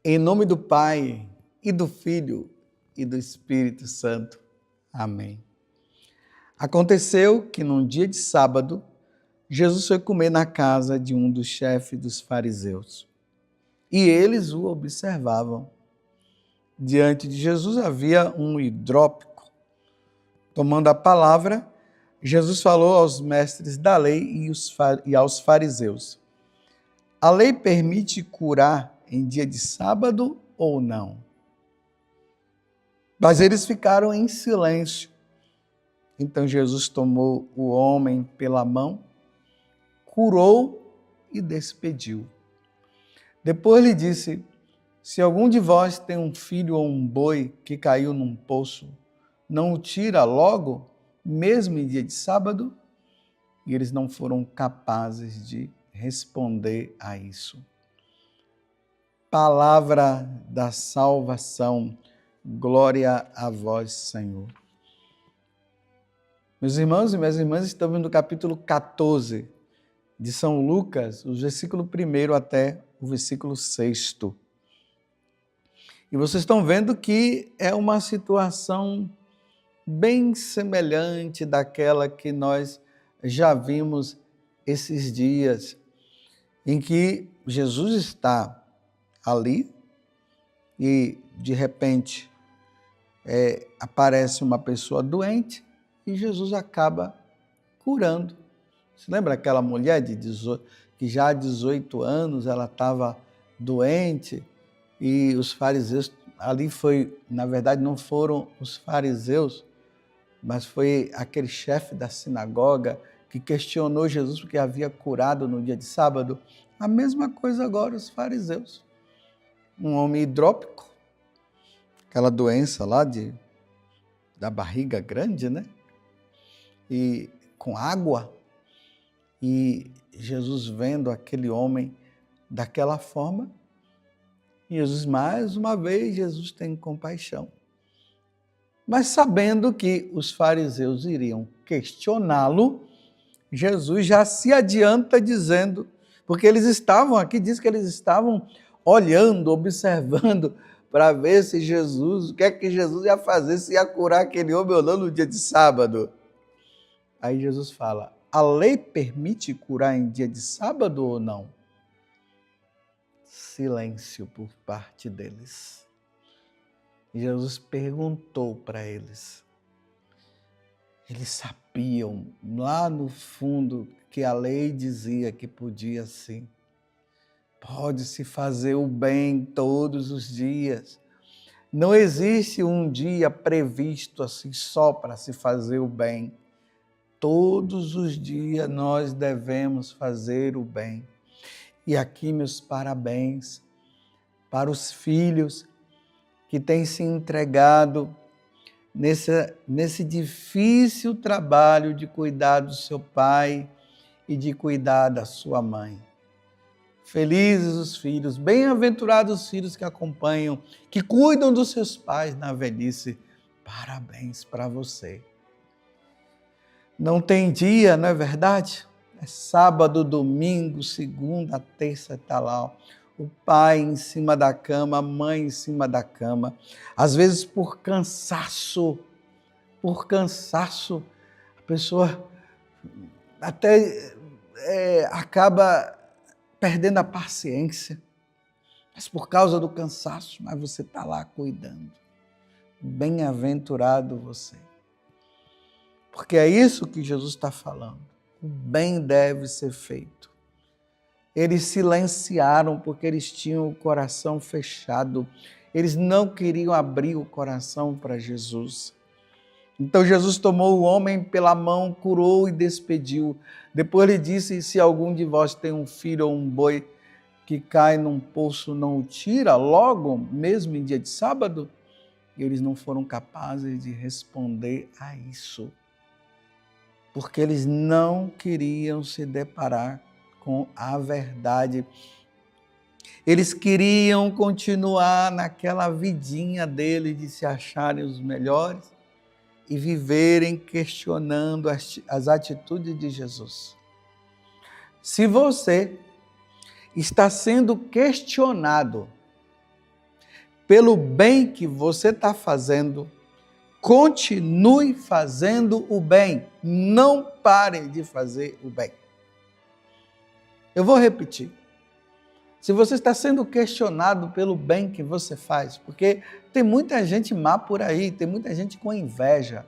Em nome do Pai, e do Filho, e do Espírito Santo. Amém. Aconteceu que num dia de sábado, Jesus foi comer na casa de um dos chefes dos fariseus. E eles o observavam. Diante de Jesus havia um hidrópico. Tomando a palavra, Jesus falou aos mestres da lei e aos fariseus: a lei permite curar em dia de sábado ou não? Mas eles ficaram em silêncio. Então Jesus tomou o homem pela mão, curou e despediu. Depois lhe disse: se algum de vós tem um filho ou um boi que caiu num poço, não o tira logo, mesmo em dia de sábado? E eles não foram capazes de responder a isso. Palavra da salvação, glória a vós, Senhor. Meus irmãos e minhas irmãs, estamos no capítulo 14 de São Lucas, o versículo 1 até o versículo 6. E vocês estão vendo que é uma situação bem semelhante daquela que nós já vimos esses dias, em que Jesus está ali e, de repente, aparece uma pessoa doente e Jesus acaba curando. Você lembra aquela mulher que já há 18 anos ela estava doente e os fariseus, ali foi, na verdade não foram os fariseus, mas foi aquele chefe da sinagoga que questionou Jesus porque havia curado no dia de sábado. A mesma coisa agora os fariseus. Um homem hidrópico, aquela doença lá da barriga grande, né? E com água. E Jesus vendo aquele homem daquela forma, Jesus, mais uma vez, Jesus tem compaixão. Mas sabendo que os fariseus iriam questioná-lo, Jesus já se adianta dizendo, porque eles estavam aqui, diz que eles estavam olhando, observando, para ver se Jesus, o que é que Jesus ia fazer, se ia curar aquele homem ou não no dia de sábado. Aí Jesus fala: a lei permite curar em dia de sábado ou não? Silêncio por parte deles. Jesus perguntou para eles. Eles sabiam lá no fundo que a lei dizia que podia sim. Pode-se fazer o bem todos os dias. Não existe um dia previsto assim só para se fazer o bem. Todos os dias nós devemos fazer o bem. E aqui meus parabéns para os filhos que têm se entregado nesse difícil trabalho de cuidar do seu pai e de cuidar da sua mãe. Felizes os filhos, bem-aventurados os filhos que acompanham, que cuidam dos seus pais na velhice. Parabéns para você. Não tem dia, não é verdade? É sábado, domingo, segunda, terça, está lá. O pai em cima da cama, a mãe em cima da cama. Às vezes por cansaço, a pessoa até acaba perdendo a paciência. Mas por causa do cansaço, mas você está lá cuidando. Bem-aventurado você. Porque é isso que Jesus está falando. O bem deve ser feito. Eles silenciaram porque eles tinham o coração fechado. Eles não queriam abrir o coração para Jesus. Então Jesus tomou o homem pela mão, curou e despediu. Depois lhe disse: se algum de vós tem um filho ou um boi que cai num poço, não o tira logo, mesmo em dia de sábado? E eles não foram capazes de responder a isso, porque eles não queriam se deparar com a verdade. Eles queriam continuar naquela vidinha deles de se acharem os melhores e viverem questionando as atitudes de Jesus. Se você está sendo questionado pelo bem que você está fazendo, continue fazendo o bem. Não pare de fazer o bem. Eu vou repetir. Se você está sendo questionado pelo bem que você faz, porque tem muita gente má por aí, tem muita gente com inveja,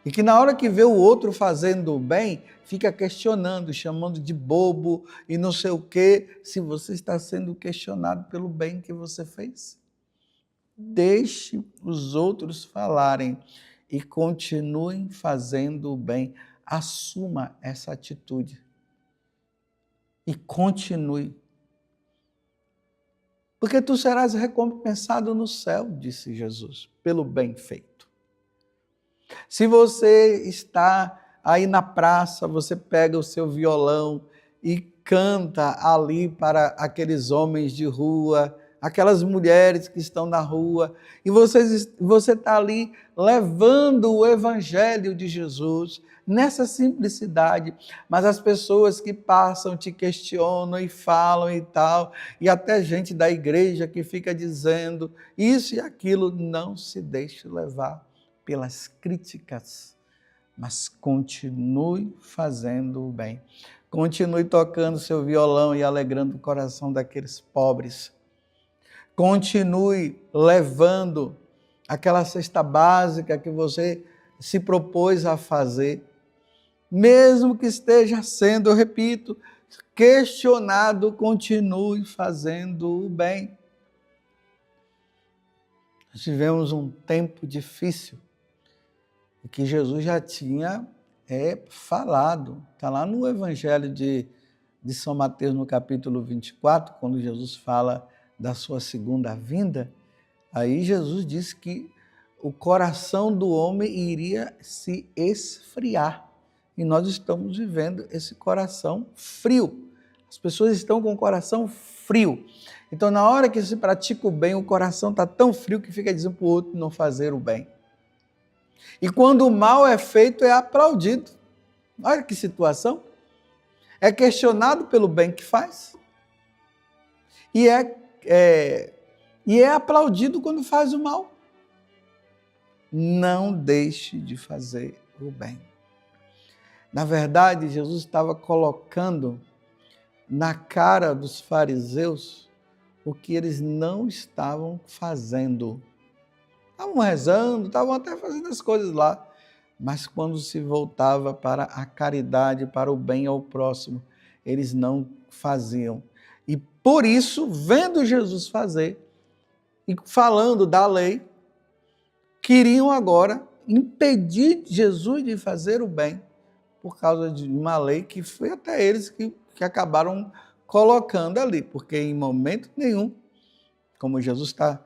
e que na hora que vê o outro fazendo o bem, fica questionando, chamando de bobo e não sei o quê, se você está sendo questionado pelo bem que você fez. Deixe os outros falarem e continuem fazendo o bem. Assuma essa atitude e continue. Porque tu serás recompensado no céu, disse Jesus, pelo bem feito. Se você está aí na praça, você pega o seu violão e canta ali para aqueles homens de rua, aquelas mulheres que estão na rua, e você está ali levando o evangelho de Jesus nessa simplicidade, mas as pessoas que passam te questionam e falam e tal, e até gente da igreja que fica dizendo isso e aquilo, não se deixe levar pelas críticas, mas continue fazendo o bem. Continue tocando seu violão e alegrando o coração daqueles pobres. Continue levando aquela cesta básica que você se propôs a fazer, mesmo que esteja sendo, eu repito, questionado, continue fazendo o bem. Nós tivemos um tempo difícil, que Jesus já tinha falado, está lá no Evangelho de São Mateus, no capítulo 24, quando Jesus fala da sua segunda vinda, aí Jesus disse que o coração do homem iria se esfriar. E nós estamos vivendo esse coração frio. As pessoas estão com o coração frio. Então, na hora que se pratica o bem, o coração está tão frio que fica dizendo para o outro não fazer o bem. E quando o mal é feito, é aplaudido. Olha que situação. É questionado pelo bem que faz. E é aplaudido quando faz o mal. Não deixe de fazer o bem. Na verdade, Jesus estava colocando na cara dos fariseus o que eles não estavam fazendo. Estavam rezando, estavam até fazendo as coisas lá, mas quando se voltava para a caridade, para o bem ao próximo, eles não faziam. E por isso, vendo Jesus fazer e falando da lei, queriam agora impedir Jesus de fazer o bem, por causa de uma lei que foi até eles que acabaram colocando ali, porque em momento nenhum, como Jesus está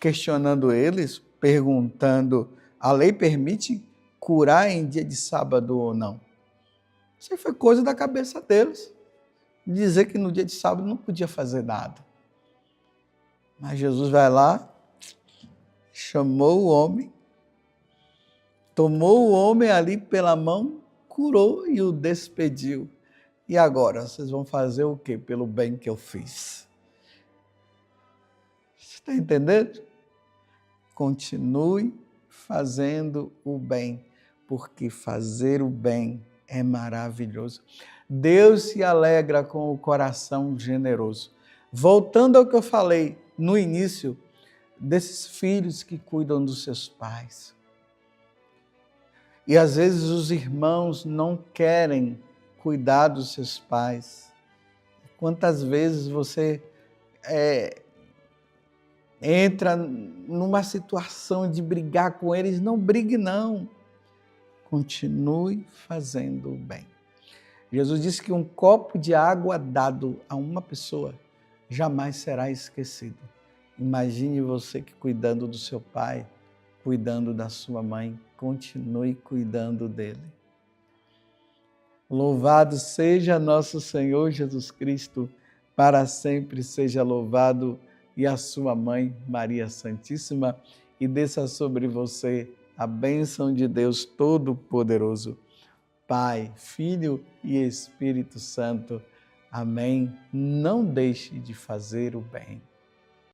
questionando eles, perguntando, a lei permite curar em dia de sábado ou não? Isso foi coisa da cabeça deles, dizer que no dia de sábado não podia fazer nada. Mas Jesus vai lá, chamou o homem, tomou o homem ali pela mão, curou e o despediu. E agora, vocês vão fazer o quê pelo bem que eu fiz? Você está entendendo? Continue fazendo o bem, porque fazer o bem é maravilhoso. Deus se alegra com o coração generoso. Voltando ao que eu falei no início, desses filhos que cuidam dos seus pais. E às vezes os irmãos não querem cuidar dos seus pais. Quantas vezes você entra numa situação de brigar com eles? Não brigue, não. Continue fazendo o bem. Jesus disse que um copo de água dado a uma pessoa jamais será esquecido. Imagine você que cuidando do seu pai, cuidando da sua mãe, continue cuidando dele. Louvado seja nosso Senhor Jesus Cristo, para sempre seja louvado, e a sua mãe, Maria Santíssima, e desça sobre você a bênção de Deus Todo-Poderoso, Pai, Filho e Espírito Santo. Amém. Não deixe de fazer o bem.